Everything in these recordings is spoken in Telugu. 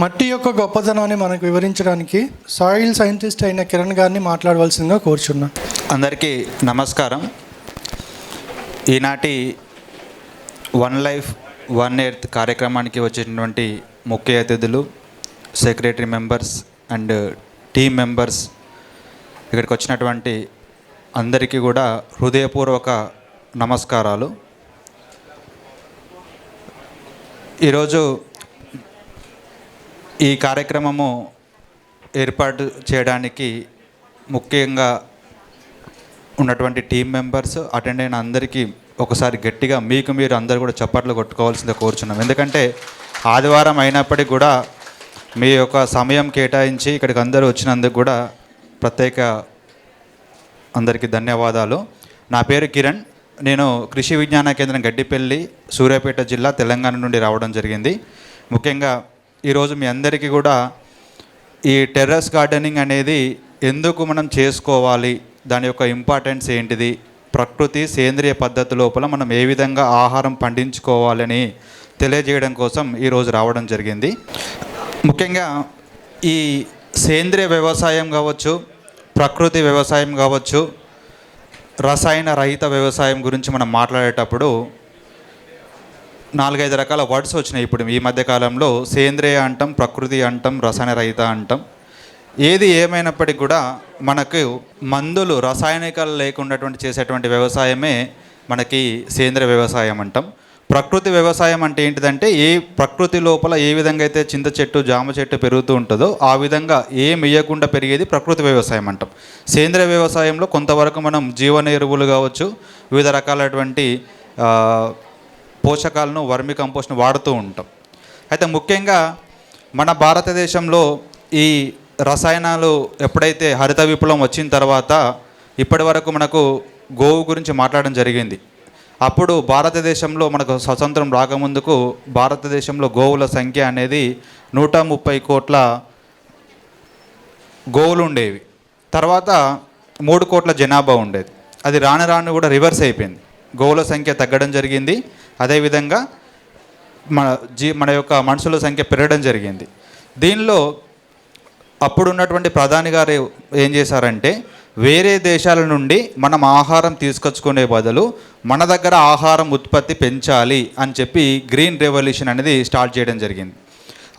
మట్టి యొక్క గొప్పతనాన్ని మనకు వివరించడానికి సాయిల్ సైంటిస్ట్ అయిన కిరణ్ గారిని మాట్లాడవలసిందిగా కోరుచున్నా. అందరికీ నమస్కారం. ఈనాటి వన్ లైఫ్ వన్ ఎర్త్ కార్యక్రమానికి వచ్చేటువంటి ముఖ్య అతిథులు, secretary members and team members, ఇక్కడికి వచ్చినటువంటి అందరికీ కూడా హృదయపూర్వక నమస్కారాలు. ఈరోజు ఈ కార్యక్రమము ఏర్పాటు చేయడానికి ముఖ్యంగా ఉన్నటువంటి టీమ్ మెంబర్స్, అటెండ్ అయిన అందరికీ ఒకసారి గట్టిగా మీకు మీరు అందరూ కూడా చప్పట్లు కొట్టుకోవాల్సిందే కోరుచున్నాం. ఎందుకంటే ఆదివారం అయినప్పటికీ కూడా మీ యొక్క సమయం కేటాయించి ఇక్కడికి అందరూ వచ్చినందుకు కూడా ప్రత్యేక అందరికీ ధన్యవాదాలు. నా పేరు కిరణ్. నేను కృషి విజ్ఞాన కేంద్రం గడ్డిపల్లి, సూర్యాపేట జిల్లా, తెలంగాణ నుండి రావడం జరిగింది. ముఖ్యంగా ఈరోజు మీ అందరికీ కూడా ఈ టెర్రస్ గార్డెనింగ్ అనేది ఎందుకు మనం చేసుకోవాలి, దాని యొక్క ఇంపార్టెన్స్ ఏంటిది, ప్రకృతి సేంద్రియ పద్ధతి లోపల మనం ఏ విధంగా ఆహారం పండించుకోవాలని తెలియజేయడం కోసం ఈరోజు రావడం జరిగింది. ముఖ్యంగా ఈ సేంద్రియ వ్యవసాయం కావచ్చు, ప్రకృతి వ్యవసాయం కావచ్చు, రసాయన రహిత వ్యవసాయం గురించి మనం మాట్లాడేటప్పుడు 4-5 రకాల వర్డ్స్ వచ్చినాయి. ఇప్పుడు ఈ మధ్యకాలంలో సేంద్రియ అంటాం, ప్రకృతి అంటాం, రసాయన రహిత అంటాం. ఏది ఏమైనప్పటికీ కూడా మనకు మందులు, రసాయనికాలు లేకుండా చేసేటువంటి వ్యవసాయమే మనకి సేంద్రియ వ్యవసాయం అంటాం. ప్రకృతి వ్యవసాయం అంటే ఏంటిదంటే ఏ ప్రకృతి లోపల ఏ విధంగా అయితే చింత చెట్టు, జామ చెట్టు పెరుగుతూ ఉంటుందో ఆ విధంగా ఏం వేయకుండా పెరిగేది ప్రకృతి వ్యవసాయం అంటాం. సేంద్రియ వ్యవసాయంలో కొంతవరకు మనం జీవన ఎరువులు కావచ్చు, వివిధ రకాలైనటువంటి పోషకాలను, వర్మి కంపోస్ట్ను వాడుతూ ఉంటాం. అయితే ముఖ్యంగా మన భారతదేశంలో ఈ రసాయనాలు ఎప్పుడైతే హరిత విప్లవం వచ్చిన తర్వాత ఇప్పటి వరకు మనకు గోవు గురించి మాట్లాడడం జరిగింది. అప్పుడు భారతదేశంలో మనకు స్వతంత్రం రాకముందుకు భారతదేశంలో గోవుల సంఖ్య అనేది 130 కోట్ల గోవులు ఉండేవి. తర్వాత 3 కోట్ల జనాభా ఉండేది. అది రాను రాను కూడా రివర్స్ అయిపోయింది. గోవుల సంఖ్య తగ్గడం జరిగింది. అదేవిధంగా మన యొక్క మనుషుల సంఖ్య పెరగడం జరిగింది. దీనిలో అప్పుడున్నటువంటి ప్రధాని గారు ఏం చేశారంటే, వేరే దేశాల నుండి మనం ఆహారం తీసుకొచ్చుకునే బదులు మన దగ్గర ఆహారం ఉత్పత్తి పెంచాలి అని చెప్పి గ్రీన్ రెవల్యూషన్ అనేది స్టార్ట్ చేయడం జరిగింది.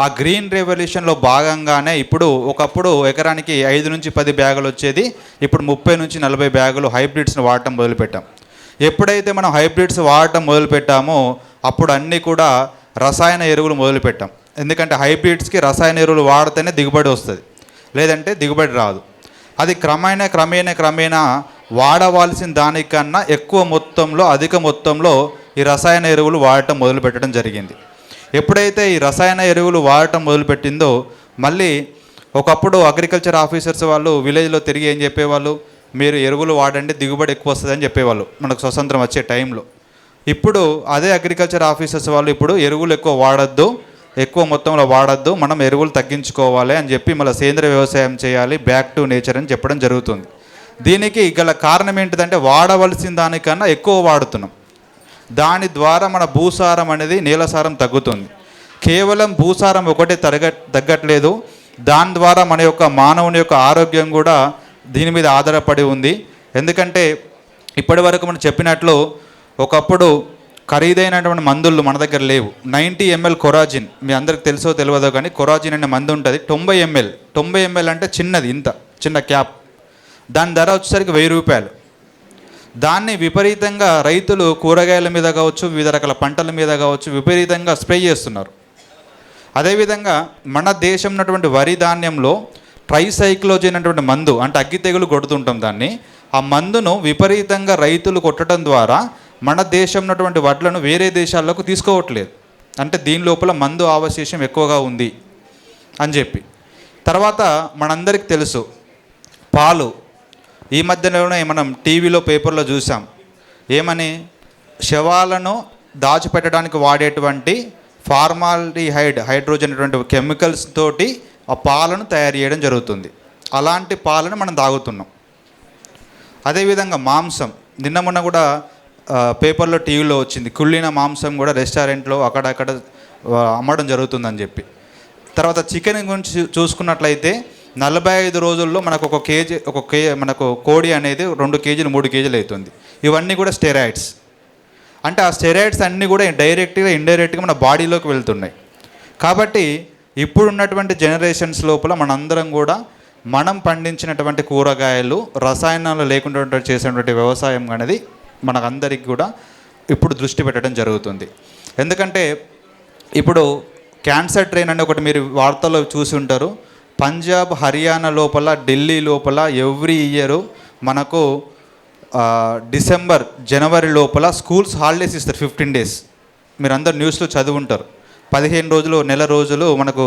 ఆ గ్రీన్ రెవల్యూషన్లో భాగంగానే ఇప్పుడు ఒకప్పుడు ఎకరానికి 5 నుంచి 10 బ్యాగులు వచ్చేది, ఇప్పుడు 30 నుంచి 40 బ్యాగులు హైబ్రిడ్స్ని వాడటం మొదలుపెట్టాం. ఎప్పుడైతే మనం హైబ్రిడ్స్ వాడటం మొదలుపెట్టామో అప్పుడు అన్నీ కూడా రసాయన ఎరువులు మొదలుపెట్టాం. ఎందుకంటే హైబ్రిడ్స్కి రసాయన ఎరువులు వాడితేనే దిగుబడి వస్తుంది, లేదంటే దిగుబడి రాదు. అది క్రమేణా వాడవలసిన దానికన్నా ఎక్కువ మొత్తంలో, అధిక మొత్తంలో ఈ రసాయన ఎరువులు వాడటం మొదలుపెట్టడం జరిగింది. ఎప్పుడైతే ఈ రసాయన ఎరువులు వాడటం మొదలుపెట్టిందో మళ్ళీ ఒకప్పుడు అగ్రికల్చర్ ఆఫీసర్స్ వాళ్ళు విలేజ్లో తిరిగి ఏం చెప్పేవాళ్ళు, మీరు ఎరువులు వాడండి, దిగుబడి ఎక్కువ వస్తుందని చెప్పేవాళ్ళు మనకు స్వతంత్రం వచ్చే టైంలో. ఇప్పుడు అదే అగ్రికల్చర్ ఆఫీసర్స్ వాళ్ళు ఇప్పుడు ఎరువులు ఎక్కువ మొత్తంలో వాడద్దు, మనం ఎరువులు తగ్గించుకోవాలి అని చెప్పి మళ్ళీ సేంద్రియ వ్యవసాయం చేయాలి, బ్యాక్ టు నేచర్ అని చెప్పడం జరుగుతుంది. దీనికి గల కారణం ఏంటిదంటే వాడవలసిన దానికన్నా ఎక్కువ వాడుతున్నాం. దాని ద్వారా మన భూసారం అనేది, నేలసారం తగ్గుతుంది. కేవలం భూసారం ఒకటే తగ్గట్లేదు, దాని ద్వారా మన యొక్క మానవుని యొక్క ఆరోగ్యం కూడా దీని మీద ఆధారపడి ఉంది. ఎందుకంటే ఇప్పటి వరకు మనం చెప్పినట్లు ఒకప్పుడు ఖరీదైనటువంటి మందులు మన దగ్గర లేవు. 90 ml కొరాజిన్, మీ అందరికి తెలుసో తెలియదో కానీ కొరాజిన్ అనే మందు ఉంటుంది. 90 ml అంటే చిన్నది, ఇంత చిన్న క్యాప్. దాని ధర వచ్చేసరికి 1000 రూపాయలు. దాన్ని విపరీతంగా రైతులు కూరగాయల మీద కావచ్చు, వివిధ రకాల పంటల మీద కావచ్చు విపరీతంగా స్ప్రే చేస్తున్నారు. అదేవిధంగా మన దేశం ఉన్నటువంటి వరి ధాన్యంలో ట్రైసైక్లోజన్ అనేటువంటి మందు, అంటే అగ్గి తెగులు కొడుతుంటాం దాన్ని, ఆ మందును విపరీతంగా రైతులు కొట్టడం ద్వారా మన దేశం ఉన్నటువంటి వడ్లను వేరే దేశాల్లోకి తీసుకోవట్లేదు. అంటే దీని లోపల మందు అవశేషం ఎక్కువగా ఉంది అని చెప్పి. తర్వాత మనందరికీ తెలుసు పాలు. ఈ మధ్యలోనే మనం టీవీలో, పేపర్లో చూసాం. ఏమని, శవాలను దాచిపెట్టడానికి వాడేటువంటి ఫార్మాల్డిహైడ్, హైడ్రోజన్ అనేటువంటి కెమికల్స్ తోటి ఆ పాలను తయారు చేయడం జరుగుతుంది. అలాంటి పాలను మనం తాగుతున్నాం. అదేవిధంగా మాంసం, నిన్న మొన్న కూడా పేపర్లో, టీవీలో వచ్చింది, కుళ్ళిన మాంసం కూడా రెస్టారెంట్లో అక్కడక్కడ అమ్మడం జరుగుతుందని చెప్పి. తర్వాత చికెన్ గురించి చూసుకున్నట్లయితే 45 రోజుల్లో మనకు మనకు కోడి అనేది 2 కేజీలు 3 కేజీలు అవుతుంది. ఇవన్నీ కూడా స్టెరాయిడ్స్. అంటే ఆ స్టెరాయిడ్స్ అన్నీ కూడా డైరెక్ట్గా ఇండైరెక్ట్గా మన బాడీలోకి వెళ్తున్నాయి. కాబట్టి ఇప్పుడున్నటువంటి జనరేషన్స్ లోపల మనందరం కూడా మనం పండించినటువంటి కూరగాయలు రసాయనాలు లేకుండా చేసినటువంటి వ్యవసాయం అనేది మనకందరికి కూడా ఇప్పుడు దృష్టి పెట్టడం జరుగుతుంది. ఎందుకంటే ఇప్పుడు క్యాన్సర్ ట్రైన్ అనే ఒకటి మీరు వార్తల్లో చూసి ఉంటారు. పంజాబ్, హర్యానా లోపల, ఢిల్లీ లోపల ఎవ్రీ ఇయర్ మనకు డిసెంబర్, జనవరి లోపల స్కూల్స్ హాలిడేస్ ఇస్తారు 15 days. మీరు అందరు న్యూస్లో చదువుంటారు. 15 రోజులు, నెల రోజులు మనకు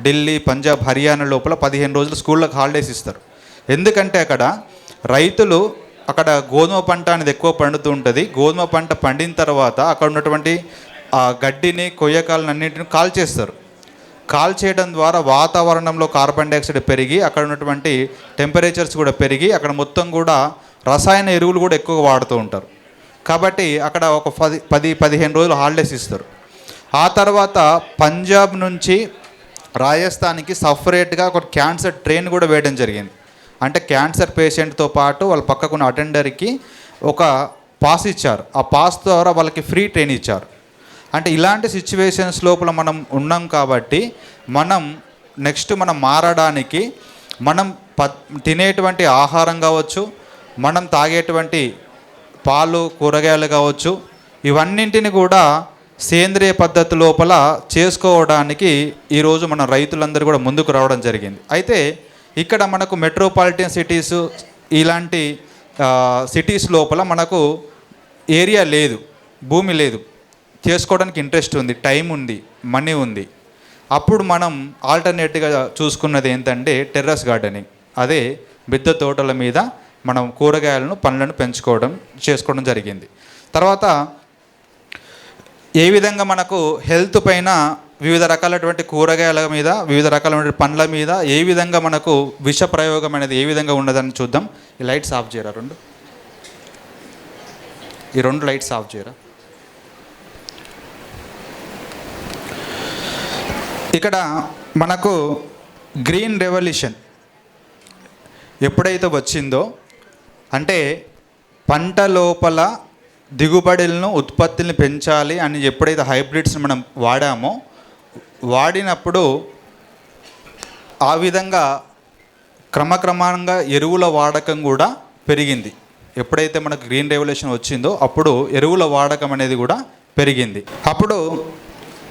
ఢిల్లీ, పంజాబ్, హర్యానా లోపల 15 రోజులు స్కూళ్ళకు హాలిడేస్ ఇస్తారు. ఎందుకంటే అక్కడ రైతులు అక్కడ గోధుమ పంట అనేది ఎక్కువ పండుతూ ఉంటుంది. గోధుమ పంట పండిన తర్వాత అక్కడ ఉన్నటువంటి గడ్డిని, కొయ్యకాలను అన్నింటిని కాల్చేస్తారు. కాల్చేయడం ద్వారా వాతావరణంలో కార్బన్ డైఆక్సైడ్ పెరిగి అక్కడ ఉన్నటువంటి టెంపరేచర్స్ కూడా పెరిగి అక్కడ మొత్తం కూడా రసాయన ఎరువులు కూడా ఎక్కువ వాడుతూ ఉంటారు. కాబట్టి అక్కడ ఒక 10-15 రోజులు హాలిడేస్ ఇస్తారు. ఆ తర్వాత పంజాబ్ నుంచి రాజస్థాన్కి సపరేట్గా ఒక క్యాన్సర్ ట్రైన్ కూడా వేయడం జరిగింది. అంటే క్యాన్సర్ పేషెంట్తో పాటు వాళ్ళ పక్కకున్న అటెండర్కి ఒక పాస్ ఇచ్చారు. ఆ పాస్ ద్వారా వాళ్ళకి ఫ్రీ ట్రైన్ ఇచ్చారు. అంటే ఇలాంటి సిచ్యువేషన్స్ లోపల మనం ఉన్నాం కాబట్టి మనం నెక్స్ట్ మనం మారడానికి మనం తినేటువంటి ఆహారం కావచ్చు, మనం తాగేటువంటి పాలు, కూరగాయలు కావచ్చు, ఇవన్నింటిని కూడా సేంద్రియ పద్ధతి లోపల చేసుకోవడానికి ఈరోజు మన రైతులందరూ కూడా ముందుకు రావడం జరిగింది. అయితే ఇక్కడ మనకు మెట్రోపాలిటన్ సిటీస్, ఇలాంటి సిటీస్ లోపల మనకు ఏరియా లేదు, భూమి లేదు, చేసుకోవడానికి ఇంట్రెస్ట్ ఉంది, టైం ఉంది, మనీ ఉంది. అప్పుడు మనం ఆల్టర్నేటివ్గా చూసుకున్నది ఏంటంటే టెర్రస్ గార్డెనింగ్. అదే మిద్దె తోటల మీద మనం కూరగాయలను, పండ్లను చేసుకోవడం జరిగింది. తర్వాత ఏ విధంగా మనకు హెల్త్ పైన వివిధ రకాలైనటువంటి కూరగాయల మీద, వివిధ రకాలైన పండ్ల మీద ఏ విధంగా మనకు విష ప్రయోగం అనేది ఏ విధంగా ఉన్నదని చూద్దాం. ఈ లైట్స్ ఆఫ్ చేయరా, ఈ రెండు లైట్స్ ఆఫ్ చేయరా. ఇక్కడ మనకు గ్రీన్ రెవల్యూషన్ ఎప్పుడైతే వచ్చిందో, అంటే పంట లోపల దిగుబడులను, ఉత్పత్తిని పెంచాలి అని ఎప్పుడైతే హైబ్రిడ్స్ మనం వాడినప్పుడు ఆ విధంగా క్రమక్రమంగా ఎరువుల వాడకం కూడా పెరిగింది. ఎప్పుడైతే మనకు గ్రీన్ రెవల్యూషన్ వచ్చిందో అప్పుడు ఎరువుల వాడకం అనేది కూడా పెరిగింది. అప్పుడు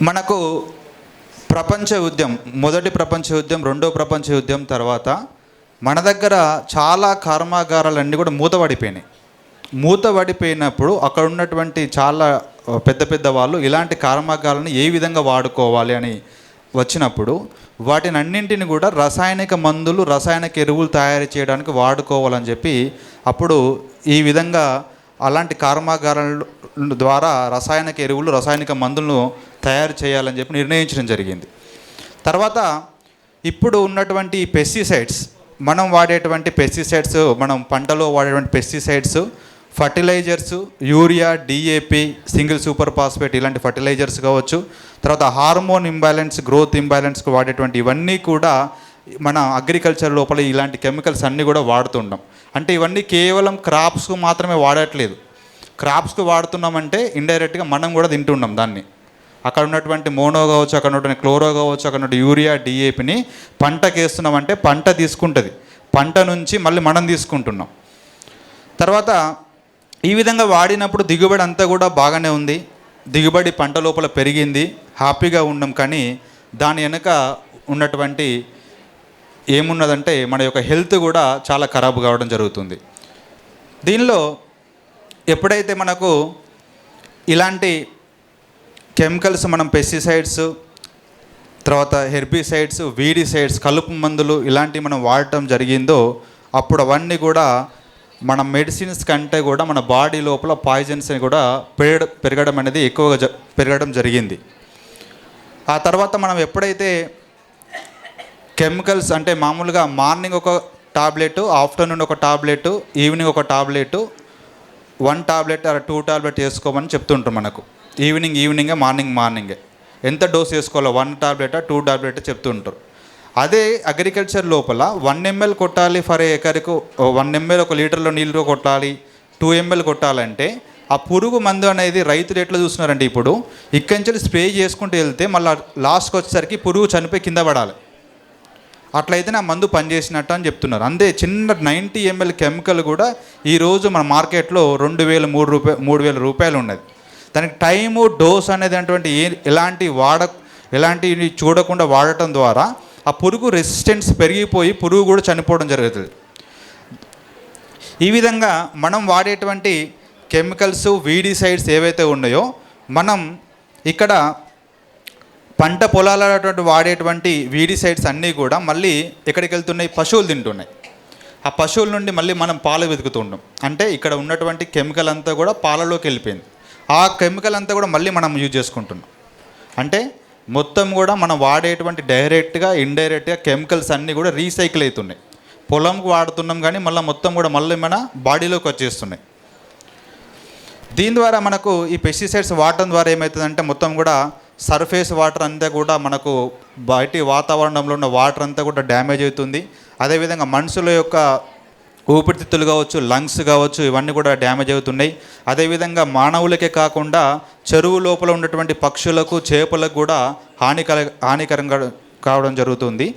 మనకు ప్రపంచ యుద్ధం, మొదటి ప్రపంచ యుద్ధం, రెండో ప్రపంచ యుద్ధం తర్వాత మన దగ్గర చాలా కర్మాగారాలన్నీ కూడా మూతపడిపోయినప్పుడు అక్కడ ఉన్నటువంటి చాలా పెద్ద వాళ్ళు ఇలాంటి కర్మాగారాలను ఏ విధంగా వాడుకోవాలి అని వచ్చినప్పుడు వాటిని అన్నింటిని కూడా రసాయనిక మందులు, రసాయనిక ఎరువులు తయారు చేయడానికి వాడుకోవాలని చెప్పి అప్పుడు ఈ విధంగా అలాంటి కర్మాగారాల ద్వారా రసాయనిక ఎరువులు, రసాయనిక మందులను తయారు చేయాలని చెప్పి నిర్ణయించడం జరిగింది. తర్వాత ఇప్పుడు ఉన్నటువంటి పెస్టిసైడ్స్, మనం వాడేటువంటి పెస్టిసైడ్స్, మనం పంటలో వాడేటువంటి pesticides, fertilisers, urea, DAP, single super phosphate ఇలాంటి ఫర్టిలైజర్స్ కావచ్చు, తర్వాత హార్మోన్ ఇంబ్యాలెన్స్, గ్రోత్ ఇంబ్యాలెన్స్కి వాడేటువంటి ఇవన్నీ కూడా మన అగ్రికల్చర్ లోపల ఇలాంటి కెమికల్స్ అన్నీ కూడా వాడుతుంటాం. అంటే ఇవన్నీ కేవలం క్రాప్స్కు మాత్రమే వాడట్లేదు. క్రాప్స్కు వాడుతున్నామంటే ఇండైరెక్ట్గా మనం కూడా తింటున్నాం దాన్ని. అక్కడ ఉన్నటువంటి మోనో కావచ్చు, అక్కడ ఉన్నటువంటి క్లోరో కావచ్చు, అక్కడ ఉన్నటువంటి యూరియా, డిఏపిని పంటకి వేస్తున్నామంటే పంట తీసుకుంటుంది, పంట నుంచి మళ్ళీ మనం తీసుకుంటున్నాం. తర్వాత ఈ విధంగా వాడినప్పుడు దిగుబడి అంతా కూడా బాగానే ఉంది, దిగుబడి పంట లోపల పెరిగింది, హ్యాపీగా ఉన్నాం. కానీ దాని వెనుక ఉన్నటువంటి ఏమున్నదంటే మన యొక్క హెల్త్ కూడా చాలా ఖరాబ్ కావడం జరుగుతుంది. దీనిలో ఎప్పుడైతే మనకు ఇలాంటి కెమికల్స్, మనం పెస్టిసైడ్స్, తర్వాత హెర్బిసైడ్స్, వీడిసైడ్స్, కలుపు మందులు ఇలాంటివి మనం వాడటం జరిగిందో అప్పుడు అవన్నీ కూడా మన మెడిసిన్స్ కంటే కూడా మన బాడీ లోపల పాయిజన్స్ కూడా పెరగడం అనేది ఎక్కువగా పెరగడం జరిగింది. ఆ తర్వాత మనం ఎప్పుడైతే కెమికల్స్ అంటే మామూలుగా మార్నింగ్ ఒక టాబ్లెట్, ఆఫ్టర్నూన్ ఒక టాబ్లెట్, ఈవినింగ్ ఒక టాబ్లెట్, 1 టాబ్లెట్ ఆర్ 2 టాబ్లెట్ వేసుకోమని చెప్తుంటాం మనకు. ఈవినింగే, మార్నింగే. ఎంత డోస్ వేసుకోవాలో 1 టాబ్లెటా 2 టాబ్లెటా చెప్తుంటారు. అదే అగ్రికల్చర్ లోపల 1 ml కొట్టాలి ఫర్ ఎకరకు, 1 ml 1 లీటర్లో నీళ్ళు కొట్టాలి, 2 ml కొట్టాలంటే ఆ పురుగు మందు అనేది రైతులు ఎట్లా చూస్తున్నారంటే ఇప్పుడు ఇక్కడి నుంచి స్ప్రే చేసుకుంటూ వెళ్తే మళ్ళీ లాస్ట్కి వచ్చేసరికి పురుగు చనిపోయి కింద పడాలి. అట్లయితే నా మందు పనిచేసినట్టు అని చెప్తున్నారు. అంతే చిన్న 90 ml కెమికల్ కూడా ఈరోజు మన మార్కెట్లో 2000 3000 రూపాయలు ఉన్నది. దానికి టైము డోస్ అనేది అటువంటి ఎలాంటివి చూడకుండా వాడటం ద్వారా ఆ పురుగు రెసిస్టెన్స్ పెరిగిపోయి పురుగు కూడా చనిపోవడం జరుగుతుంది. ఈ విధంగా మనం వాడేటువంటి కెమికల్స్ వీడిసైడ్స్ ఏవైతే ఉన్నాయో మనం ఇక్కడ పంట పొలాలటువంటి వాడేటువంటి వీడిసైడ్స్ అన్నీ కూడా మళ్ళీ ఎక్కడికి వెళ్తున్నాయి, పశువులు తింటున్నాయి. ఆ పశువుల నుండి మళ్ళీ మనం పాలు వెతుకుతుంటాం. అంటే ఇక్కడ ఉన్నటువంటి కెమికల్ అంతా కూడా పాలలోకి వెళ్ళిపోయింది. ఆ కెమికల్ అంతా కూడా మళ్ళీ మనం యూజ్ చేసుకుంటున్నాం. అంటే మొత్తం కూడా మనం వాడేటువంటి డైరెక్ట్గా ఇండైరెక్ట్గా కెమికల్స్ అన్నీ కూడా రీసైకిల్ అవుతున్నాయి. పొలంకు వాడుతున్నాం కానీ మొత్తం కూడా మళ్ళీ మన బాడీలోకి వచ్చేస్తున్నాయి. దీని ద్వారా మనకు ఈ పెస్టిసైడ్స్ వాడటం ద్వారా ఏమవుతుందంటే మొత్తం కూడా సర్ఫేస్ వాటర్ అంతా కూడా మనకు బయటి వాతావరణంలో ఉన్న వాటర్ అంతా కూడా డ్యామేజ్ అవుతుంది. అదేవిధంగా మనుషుల యొక్క ఊపిరితిత్తులు కావచ్చు, లంగ్స్ కావచ్చు, ఇవన్నీ కూడా డ్యామేజ్ అవుతున్నాయి. అదేవిధంగా మానవులకే కాకుండా చెరువు లోపల ఉన్నటువంటి పక్షులకు, చేపలకు కూడా హానికరంగా కావడం జరుగుతుంది.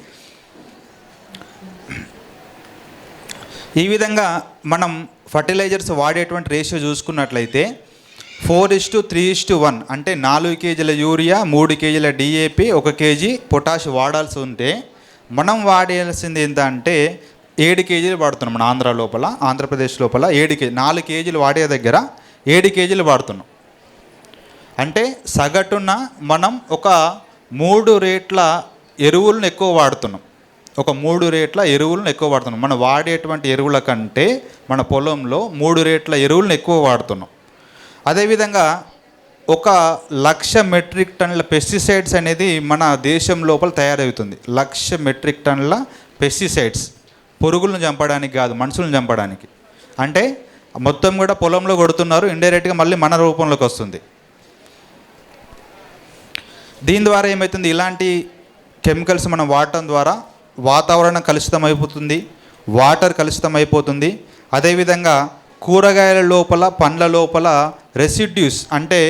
ఈ విధంగా మనం ఫర్టిలైజర్స్ వాడేటువంటి రేషియో చూసుకున్నట్లయితే 4:3:1 అంటే 4 kgల యూరియా, 3 kgల DAP, 1 kg పొటాష్ వాడాల్సి ఉంటే మనం వాడాల్సింది ఏంటంటే 7 kgలు వాడుతున్నాం. మన ఆంధ్రప్రదేశ్ లోపల 7 kg, 4 kgలు వాడే దగ్గర 7 kgలు వాడుతున్నాం. అంటే సగటున మనం ఒక 3 రేట్ల ఎరువులను ఎక్కువ వాడుతున్నాం. మనం వాడేటువంటి ఎరువుల కంటే మన పొలంలో 3 రేట్ల ఎరువులను ఎక్కువ వాడుతున్నాం. అదేవిధంగా 1,00,000 మెట్రిక్ టన్నుల పెస్టిసైడ్స్ అనేది మన దేశం లోపల తయారవుతుంది. 1,00,000 మెట్రిక్ టన్నుల పెస్టిసైడ్స్ పురుగులను చంపడానికి కాదు, మనుషులను చంపడానికి. అంటే మొత్తం కూడా పొలంలో కొడుతున్నారు, ఇండైరెక్ట్గా మళ్ళీ మన రూపంలోకి వస్తుంది. దీని ద్వారా ఏమవుతుంది, ఇలాంటి కెమికల్స్ మనం వాడటం ద్వారా వాతావరణం కలుషితం అయిపోతుంది, వాటర్ కలుషితం అయిపోతుంది. అదేవిధంగా కూరగాయల లోపల, పండ్ల లోపల రెసిడ్యూస్ అంటే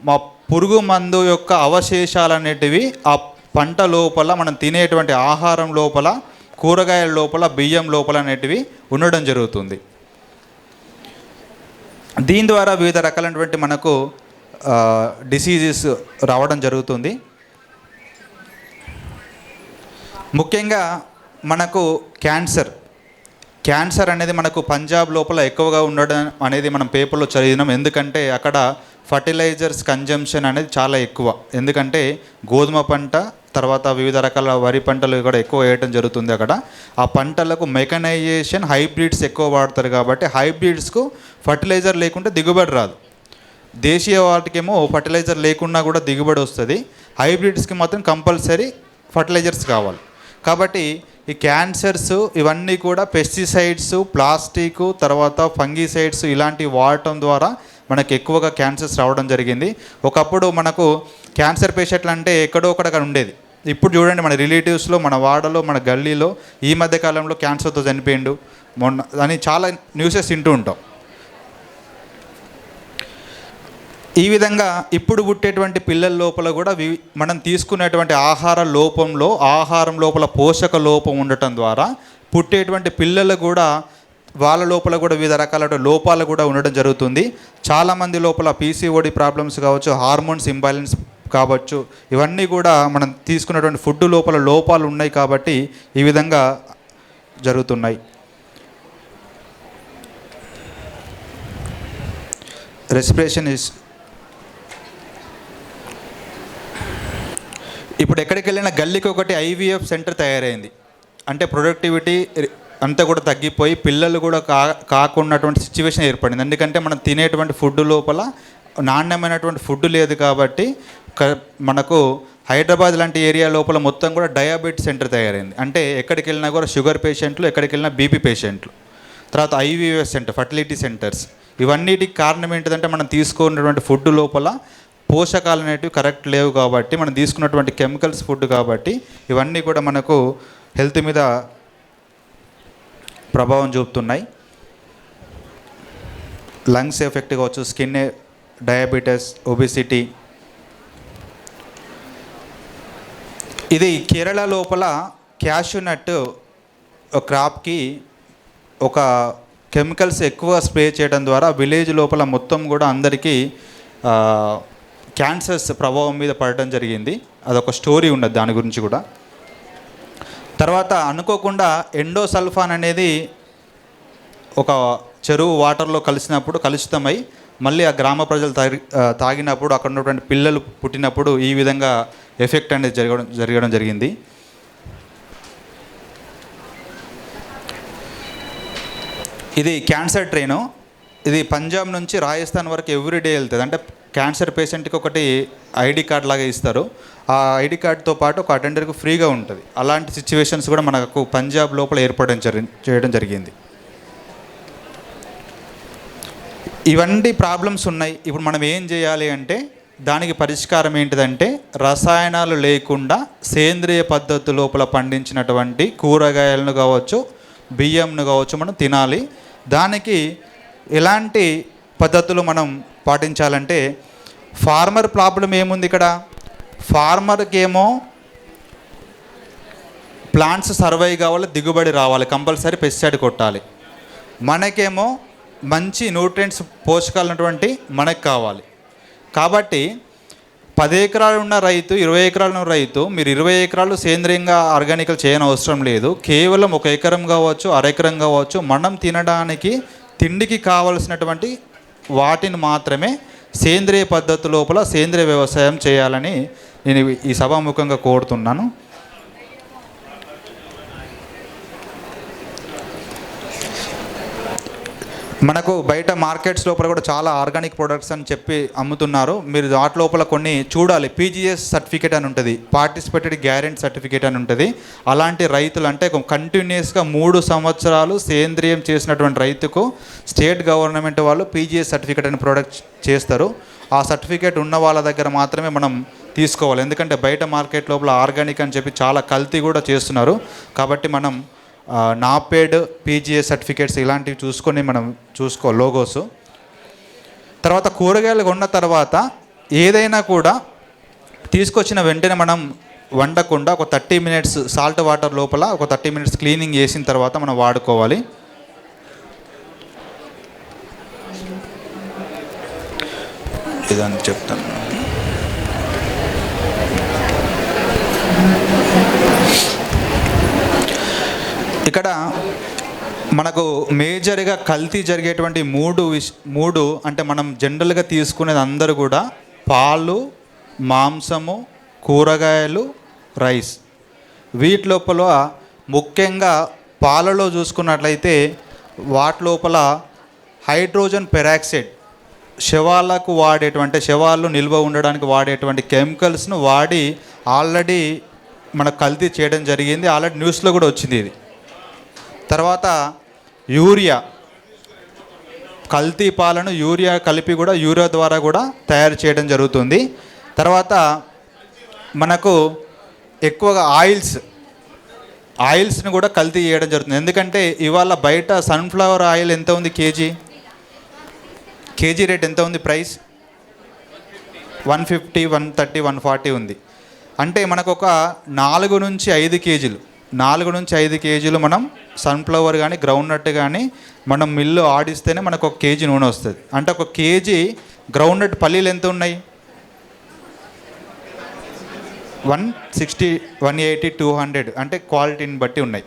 మా పురుగు మందు యొక్క అవశేషాలు అనేటివి ఆ పంట లోపల, మనం తినేటువంటి ఆహారం లోపల, కూరగాయల లోపల, బియ్యం లోపల అనేటివి ఉండడం జరుగుతుంది. దీని ద్వారా వివిధ రకాలైనటువంటి మనకు డిసీజెస్ రావడం జరుగుతుంది. ముఖ్యంగా మనకు క్యాన్సర్ అనేది మనకు పంజాబ్ లోపల ఎక్కువగా ఉండడం అనేది మనం పేపర్లో చదివినాం. ఎందుకంటే అక్కడ ఫర్టిలైజర్స్ కన్జంప్షన్ అనేది చాలా ఎక్కువ. ఎందుకంటే గోధుమ పంట, తర్వాత వివిధ రకాల వరి పంటలు కూడా ఎక్కువ వేయటం జరుగుతుంది. అక్కడ ఆ పంటలకు మెకనైజేషన్, హైబ్రిడ్స్ ఎక్కువ వాడతారు. కాబట్టి హైబ్రిడ్స్కు ఫర్టిలైజర్ లేకుంటే దిగుబడి రాదు. దేశీయ వాటికేమో ఫర్టిలైజర్ లేకున్నా కూడా దిగుబడి వస్తుంది. హైబ్రిడ్స్కి మాత్రం కంపల్సరీ ఫర్టిలైజర్స్ కావాలి. కాబట్టి ఈ క్యాన్సర్స్ ఇవన్నీ కూడా పెస్టిసైడ్స్, ప్లాస్టిక్, తర్వాత ఫంగిసైడ్స్ ఇలాంటివి వాడటం ద్వారా మనకు ఎక్కువగా క్యాన్సర్స్ రావడం జరిగింది. ఒకప్పుడు మనకు క్యాన్సర్ పేషెంట్లు అంటే ఎక్కడో ఒకక్కడ ఉండేది. ఇప్పుడు చూడండి, మన రిలేటివ్స్లో, మన వాడలో, మన గల్లీలో ఈ మధ్య కాలంలో క్యాన్సర్తో చనిపోయిండు మొన్న అని చాలా న్యూసెస్ వింటూ ఉంటాం. ఈ విధంగా ఇప్పుడు పుట్టేటువంటి పిల్లల లోపల కూడా మనం తీసుకునేటువంటి ఆహారం లోపల పోషక లోపం ఉండటం ద్వారా పుట్టేటువంటి పిల్లలు కూడా వాళ్ళ లోపల కూడా వివిధ రకాల లోపాలు కూడా ఉండడం జరుగుతుంది. చాలామంది లోపల PCOD ప్రాబ్లమ్స్ కావచ్చు, హార్మోన్స్ ఇంబ్యాలెన్స్ కావచ్చు, ఇవన్నీ కూడా మనం తీసుకున్నటువంటి ఫుడ్ లోపల లోపాలు ఉన్నాయి కాబట్టి ఈ విధంగా జరుగుతున్నాయి. రెస్పిరేషన్ ఇప్పుడు ఎక్కడికి వెళ్ళినా గల్లీకి ఒకటి IVF సెంటర్ తయారైంది. అంటే ప్రొడక్టివిటీ అంతా కూడా తగ్గిపోయి పిల్లలు కూడా కాకున్నటువంటి సిచ్యువేషన్ ఏర్పడింది. ఎందుకంటే మనం తినేటువంటి ఫుడ్ లోపల నాణ్యమైనటువంటి ఫుడ్ లేదు కాబట్టి మనకు హైదరాబాద్ లాంటి ఏరియా లోపల మొత్తం కూడా డయాబెటీస్ సెంటర్ తయారైంది. అంటే ఎక్కడికి వెళ్ళినా కూడా షుగర్ పేషెంట్లు, ఎక్కడికి వెళ్ళినా BP పేషెంట్లు, తర్వాత IVF సెంటర్, ఫర్టిలిటీ సెంటర్స్, ఇవన్నిటికి కారణం ఏంటిదంటే మనం తీసుకున్నటువంటి ఫుడ్ లోపల పోషకాలు అనేటివి కరెక్ట్ లేవు కాబట్టి మనం తీసుకున్నటువంటి కెమికల్స్ ఫుడ్ కాబట్టి ఇవన్నీ కూడా మనకు హెల్త్ మీద ప్రభావం చూపుతున్నాయి. లంగ్స్ ఎఫెక్ట్ కావచ్చు, స్కిన్ డయాబెటీస్, ఒబిసిటీ. ఇది కేరళ లోపల క్యాష్యూ నట్ క్రాప్కి ఒక కెమికల్స్ ఎక్కువ స్ప్రే చేయడం ద్వారా విలేజ్ లోపల మొత్తం కూడా అందరికీ క్యాన్సర్స్ ప్రభావం మీద పడడం జరిగింది. అదొక స్టోరీ ఉన్నది దాని గురించి కూడా. తర్వాత అనుకోకుండా ఎండోసల్ఫాన్ అనేది ఒక చెరువు వాటర్లో కలిసినప్పుడు కలుషితమై మళ్ళీ ఆ గ్రామ ప్రజలు తాగినప్పుడు అక్కడ ఉన్నటువంటి పిల్లలు పుట్టినప్పుడు ఈ విధంగా ఎఫెక్ట్ అనేది జరగడం జరిగింది. ఇది క్యాన్సర్ ట్రైను. ఇది పంజాబ్ నుంచి రాజస్థాన్ వరకు ఎవ్రీడే వెళ్తుంది. అంటే క్యాన్సర్ పేషెంట్కి ఒకటి ఐడి కార్డ్ లాగా ఇస్తారు. ఆ ఐడి కార్డ్తో పాటు ఒక అటెండర్కి ఫ్రీగా ఉంటుంది. అలాంటి సిచ్యువేషన్స్ కూడా మనకు పంజాబ్ లోపల చేయడం జరిగింది. ఇవన్నీ ప్రాబ్లమ్స్ ఉన్నాయి. ఇప్పుడు మనం ఏం చేయాలి అంటే దానికి పరిష్కారం ఏంటిదంటే రసాయనాలు లేకుండా సేంద్రియ పద్ధతి లోపల పండించినటువంటి కూరగాయలను కావచ్చు, బియ్యంను కావచ్చు మనం తినాలి. దానికి ఎలాంటి పద్ధతులు మనం పాటించాలంటే ఫార్మర్ ప్రాబ్లం ఏముంది ఇక్కడ? ఫార్మర్కి ఏమో ప్లాంట్స్ సర్వైవ్ కావాలి, దిగుబడి రావాలి, కంపల్సరీ పెస్టిసైడ్ కొట్టాలి. మనకేమో మంచి న్యూట్రియంట్స్ పోషకాలు ఉన్నటువంటి మనకు కావాలి. కాబట్టి 10 ఎకరాలు ఉన్న రైతు, 20 ఎకరాలు ఉన్న రైతు, మీరు 20 ఎకరాలు సేంద్రియంగా ఆర్గానికల్ చేయని అవసరం లేదు. కేవలం 1 ఎకరం కావచ్చు, అర ఎకరం కావచ్చు, మనం తినడానికి తిండికి కావలసినటువంటి వాటిని మాత్రమే సేంద్రియ పద్ధతి లోపల సేంద్రియ వ్యవసాయం చేయాలని నేను ఈ సభాముఖంగా కోరుతున్నాను. మనకు బయట మార్కెట్స్ లోపల కూడా చాలా ఆర్గానిక్ ప్రొడక్ట్స్ అని చెప్పి అమ్ముతున్నారు. మీరు వాటి లోపల కొన్ని చూడాలి. పీజీఎస్ సర్టిఫికేట్ అని ఉంటుంది, పార్టిసిపేటెడ్ గ్యారెంటీ సర్టిఫికేట్ అని ఉంటుంది. అలాంటి రైతులు అంటే కంటిన్యూస్గా 3 సంవత్సరాలు సేంద్రియం చేసినటువంటి రైతుకు స్టేట్ గవర్నమెంట్ వాళ్ళు పీజీఎస్ సర్టిఫికేట్ అని ప్రొడక్ట్ చేస్తారు. ఆ సర్టిఫికేట్ ఉన్న వాళ్ళ దగ్గర మాత్రమే మనం తీసుకోవాలి. ఎందుకంటే బయట మార్కెట్ లోపల ఆర్గానిక్ అని చెప్పి చాలా కల్తీ కూడా చేస్తున్నారు. కాబట్టి మనం నాపేడ్, పీజీఎస్ సర్టిఫికేట్స్ ఇలాంటివి చూసుకొని మనం చూసుకోవాలి, లోగోస్. తర్వాత కూరగాయలు కొన్న తర్వాత ఏదైనా కూడా తీసుకొచ్చిన వెంటనే మనం వండకుండా ఒక 30 మినిట్స్ సాల్ట్ వాటర్ లోపల ఒక 30 మినిట్స్ క్లీనింగ్ చేసిన తర్వాత మనం వాడుకోవాలి. ఇదని చెప్తాను. ఇక్కడ మనకు మేజర్గా కల్తీ జరిగేటువంటి మూడు అంటే మనం జనరల్గా తీసుకునేది అందరూ కూడా పాలు, మాంసము, కూరగాయలు, రైస్. వీటి లోపల ముఖ్యంగా పాలలో చూసుకున్నట్లయితే వాటి లోపల హైడ్రోజన్ పెరాక్సైడ్ శవాలకు వాడేటువంటి, శవాలు నిల్వ ఉండడానికి వాడేటువంటి కెమికల్స్ను వాడి ఆల్రెడీ మనకు కల్తీ చేయడం జరిగింది. ఆల్రెడీ న్యూస్లో కూడా వచ్చింది ఇది. తర్వాత యూరియా, కల్తీ పాలను యూరియా కలిపి కూడా యూరియా ద్వారా కూడా తయారు చేయడం జరుగుతుంది. తర్వాత మనకు ఎక్కువగా ఆయిల్స్ని కూడా కల్తీ చేయడం జరుగుతుంది. ఎందుకంటే ఇవాళ బయట సన్ఫ్లవర్ ఆయిల్ ఎంత ఉంది? కేజీ రేట్ ఎంత ఉంది? ప్రైస్ 150, 130, 140 ఉంది. అంటే మనకు ఒక 4 నుంచి 5 కేజీలు మనం సన్ఫ్లవర్ కానీ గ్రౌండ్నట్ కానీ మనం మిల్లు ఆడిస్తేనే మనకు 1 కేజీ నూనె వస్తుంది. అంటే 1 కేజీ గ్రౌండ్నట్ పల్లీలు ఎంత ఉన్నాయి? 160, 180, 200 అంటే క్వాలిటీని బట్టి ఉన్నాయి.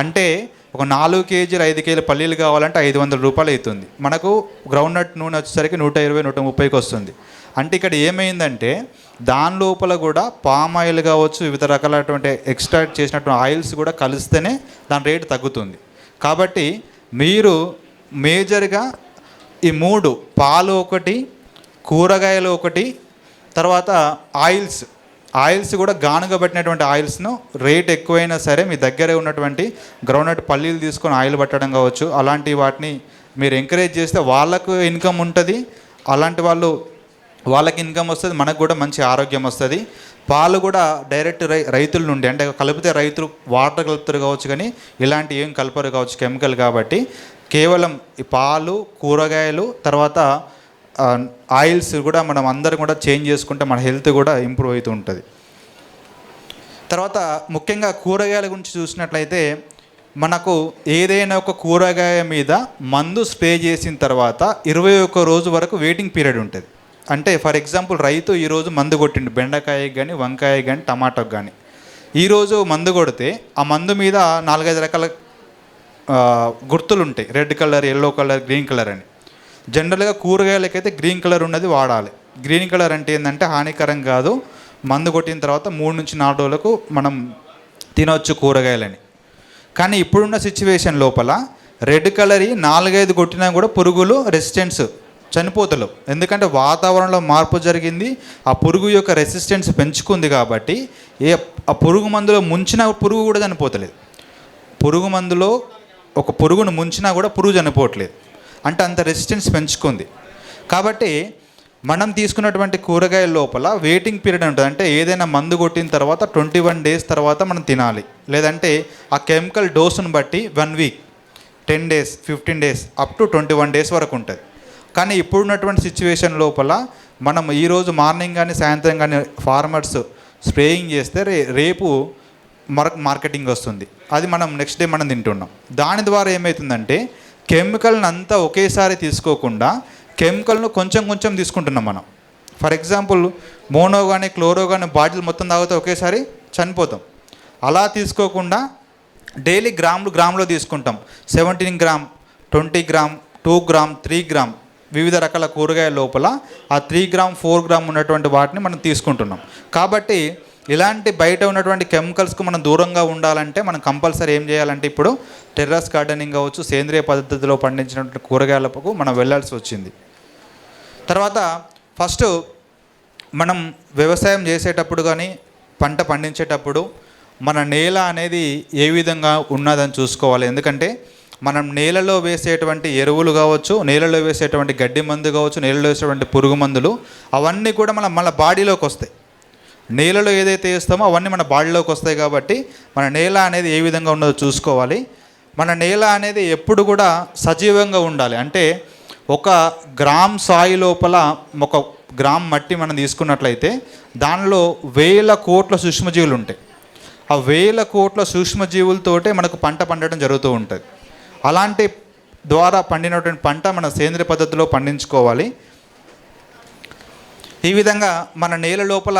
అంటే ఒక 4 కేజీలు 5 కేజీల పల్లీలు కావాలంటే 500 రూపాయలు అవుతుంది. మనకు గ్రౌండ్నట్ నూనె వచ్చేసరికి 120, 130కి వస్తుంది. అంటే ఇక్కడ ఏమైందంటే దాని లోపల కూడా పామ్ ఆయిల్ కావచ్చు, వివిధ రకాలైనటువంటి ఎక్స్ట్రాక్ట్ చేసినటువంటి ఆయిల్స్ కూడా కలిస్తేనే దాని రేటు తగ్గుతుంది. కాబట్టి మీరు మేజర్గా ఈ 3 పాలు ఒకటి, కూరగాయలు ఒకటి, తర్వాత ఆయిల్స్ కూడా గానుగ పెట్టినటువంటి ఆయిల్స్ను రేట్ ఎక్కువైనా సరే మీ దగ్గరే ఉన్నటువంటి గ్రౌండ్నట్ పల్లీలు తీసుకొని ఆయిల్ పట్టడం కావచ్చు, అలాంటి వాటిని మీరు ఎంకరేజ్ చేస్తే వాళ్ళకు ఇన్కమ్ ఉంటుంది. అలాంటి వాళ్ళు వాళ్ళకి ఇన్కమ్ వస్తుంది, మనకు కూడా మంచి ఆరోగ్యం వస్తుంది. పాలు కూడా డైరెక్ట్ రైతుల నుండి, అంటే కలిపితే రైతులు వాటర్ కలుపుతారు కావచ్చు, కానీ ఇలాంటి ఏం కలపరు కావచ్చు, కెమికల్. కాబట్టి కేవలం ఈ పాలు, కూరగాయలు, తర్వాత ఆయిల్స్ కూడా మనం అందరం కూడా చేంజ్ చేసుకుంటే మన హెల్త్ కూడా ఇంప్రూవ్ అవుతూ ఉంటుంది. తర్వాత ముఖ్యంగా కూరగాయల గురించి చూసినట్లయితే మనకు ఏదైనా ఒక కూరగాయ మీద మందు స్ప్రే చేసిన తర్వాత 21 రోజు వరకు వెయిటింగ్ పీరియడ్ ఉంటుంది. అంటే ఫర్ ఎగ్జాంపుల్ రైతు ఈరోజు మందు కొట్టిండు బెండకాయకి కానీ, వంకాయకి కానీ, టమాటాకు కానీ. ఈరోజు మందు కొడితే ఆ మందు మీద 4-5 రకాల గుర్తులు ఉంటాయి, red colour, yellow colour, green colour అని. జనరల్గా కూరగాయలకైతే గ్రీన్ కలర్ ఉన్నది వాడాలి. గ్రీన్ కలర్ అంటే ఏంటంటే హానికరం కాదు, మందు కొట్టిన తర్వాత 3-4 రోజులకు మనం తినవచ్చు కూరగాయలని. కానీ ఇప్పుడున్న సిచ్యువేషన్ లోపల రెడ్ కలర్ 4-5 కొట్టినా కూడా పురుగులు రెసిస్టెన్స్ చనిపోతలేవు. ఎందుకంటే వాతావరణంలో మార్పు జరిగింది, ఆ పురుగు యొక్క రెసిస్టెన్స్ పెంచుకుంది. కాబట్టి ఆ పురుగు మందులో ముంచిన పురుగు కూడా చనిపోతలేదు. పురుగు మందులో ఒక పురుగును ముంచినా కూడా పురుగు చనిపోవట్లేదు, అంటే అంత రెసిస్టెన్స్ పెంచుకుంది. కాబట్టి మనం తీసుకున్నటువంటి కూరగాయల లోపల వెయిటింగ్ పీరియడ్ ఉంటుంది. అంటే ఏదైనా మందు కొట్టిన తర్వాత 21 డేస్ తర్వాత మనం తినాలి. లేదంటే ఆ కెమికల్ డోసును బట్టి 1 week, 10 days, 15 days, up to 21 days వరకు ఉంటుంది. కానీ ఇప్పుడున్నటువంటి సిచ్యువేషన్ లోపల మనం ఈరోజు మార్నింగ్ కానీ సాయంత్రం కానీ ఫార్మర్స్ స్ప్రేయింగ్ చేస్తే రేపు మార్కెటింగ్ వస్తుంది, అది మనం నెక్స్ట్ డే మనం తింటున్నాం. దాని ద్వారా ఏమవుతుందంటే కెమికల్ని అంతా ఒకేసారి తీసుకోకుండా కెమికల్ను కొంచెం కొంచెం తీసుకుంటున్నాం మనం. ఫర్ ఎగ్జాంపుల్ మోనో కానీ క్లోరో కానీ బాటిల్ మొత్తం తాగితే ఒకేసారి చనిపోతాం. అలా తీసుకోకుండా డైలీ గ్రాములో తీసుకుంటాం. 17 గ్రామ్, 20 గ్రామ్, 2 గ్రామ్, 3 గ్రామ్ వివిధ రకాల కూరగాయల లోపల ఆ 3 గ్రామ్, 4 గ్రామ్ ఉన్నటువంటి వాటిని మనం తీసుకుంటున్నాం. కాబట్టి ఇలాంటి బయట ఉన్నటువంటి కెమికల్స్కు మనం దూరంగా ఉండాలంటే మనం కంపల్సరీ ఏం చేయాలంటే ఇప్పుడు టెర్రస్ గార్డెనింగ్ కావచ్చు, సేంద్రియ పద్ధతిలో పండించినటువంటి కూరగాయలకు మనం వెళ్ళాల్సి వచ్చింది. తర్వాత ఫస్ట్ మనం వ్యవసాయం చేసేటప్పుడు కానీ పంట పండించేటప్పుడు మన నేల అనేది ఏ విధంగా ఉన్నదని చూసుకోవాలి. ఎందుకంటే మనం నేలలో వేసేటువంటి ఎరువులు కావచ్చు, నేలలో వేసేటువంటి గడ్డి మందు కావచ్చు, నేలలో వేసేటువంటి పురుగు మందులు అవన్నీ కూడా మన బాడీలోకి వస్తాయి. నేలలో ఏదైతే వేస్తామో అవన్నీ మన బాడీలోకి వస్తాయి. కాబట్టి మన నేల అనేది ఏ విధంగా ఉన్నదో చూసుకోవాలి. మన నేల అనేది ఎప్పుడు కూడా సజీవంగా ఉండాలి. అంటే 1 గ్రామ్ సాయి లోపల 1 గ్రామ్ మట్టి మనం తీసుకున్నట్లయితే దానిలో 1000 కోట్ల సూక్ష్మజీవులు ఉంటాయి. ఆ 1000 కోట్ల సూక్ష్మజీవులతోటే మనకు పంట పండడం జరుగుతూ ఉంటుంది. అలాంటి ద్వారా పండినటువంటి పంట మన సేంద్రియ పద్ధతిలో పండించుకోవాలి. ఈ విధంగా మన నేల లోపల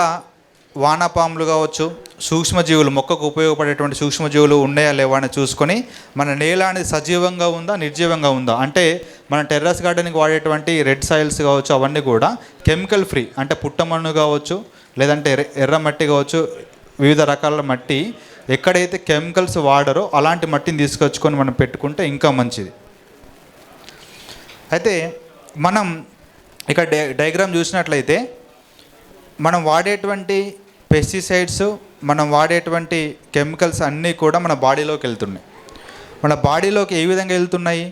వానపాములు కావచ్చు, సూక్ష్మజీవులు, మొక్కకు ఉపయోగపడేటువంటి సూక్ష్మజీవులు ఉన్నాయా లేవా అని చూసుకొని మన నేల అనేది సజీవంగా ఉందా, నిర్జీవంగా ఉందా. అంటే మన టెర్రస్ గార్డెనింగ్ వాడేటువంటి రెడ్ సాయిల్స్ కావచ్చు, అవన్నీ కూడా కెమికల్ ఫ్రీ. అంటే పుట్టమన్ను కావచ్చు, లేదంటే ఎర్ర మట్టి కావచ్చు, వివిధ రకాల మట్టి ఎక్కడైతే కెమికల్స్ వాడరో అలాంటి మట్టిని తీసుకొచ్చుకొని మనం పెట్టుకుంటే ఇంకా మంచిది. అయితే మనం ఇక్కడ డయాగ్రామ్ చూసినట్లయితే మనం వాడేటువంటి పెస్టిసైడ్స్, మనం వాడేటువంటి కెమికల్స్ అన్నీ కూడా మన బాడీలోకి వెళ్తున్నాయి. మన బాడీలోకి ఏ విధంగా వెళ్తున్నాయి?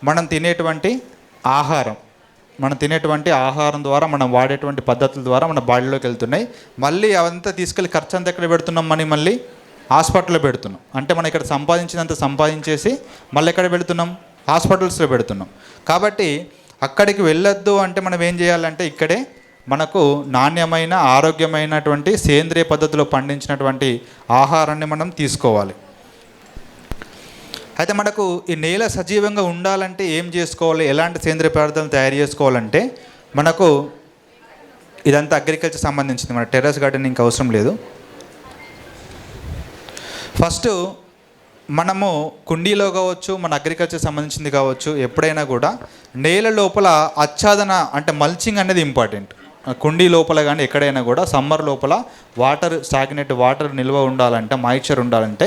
మనం తినేటువంటి ఆహారం ద్వారా, మనం వాడేటువంటి పద్ధతుల ద్వారా మన బాడీలోకి వెళ్తున్నాయి. మళ్ళీ అవంతా తీసుకెళ్ళి ఖర్చు అంతా ఎక్కడ పెడుతున్నాం? మళ్ళీ హాస్పిటల్లో పెడుతున్నాం. అంటే మనం ఇక్కడ సంపాదించినంత సంపాదించేసి మళ్ళీ ఎక్కడ పెడుతున్నాం? హాస్పిటల్స్లో పెడుతున్నాం. కాబట్టి అక్కడికి వెళ్ళొద్దు అంటే మనం ఏం చేయాలంటే ఇక్కడే మనకు నాణ్యమైన, ఆరోగ్యమైనటువంటి సేంద్రియ పద్ధతిలో పండించినటువంటి ఆహారాన్ని మనం తీసుకోవాలి. అయితే మనకు ఈ నేల సజీవంగా ఉండాలంటే ఏం చేసుకోవాలి, ఎలాంటి సేంద్రియ పదార్థాలను తయారు చేసుకోవాలంటే మనకు ఇదంతా అగ్రికల్చర్ సంబంధించింది, మన టెర్రస్ గార్డెనింగ్ అవసరం లేదు. ఫస్ట్ మనము కుండీలో కావచ్చు, మన అగ్రికల్చర్ సంబంధించింది కావచ్చు, ఎప్పుడైనా కూడా నేల లోపల ఆచ్ఛాదన అంటే మల్చింగ్ అనేది ఇంపార్టెంట్. కుండీ లోపల కానీ ఎక్కడైనా కూడా సమ్మర్ లోపల స్టాగ్నేట్ వాటర్ నిల్వ ఉండాలంటే, మాయిశ్చర్ ఉండాలంటే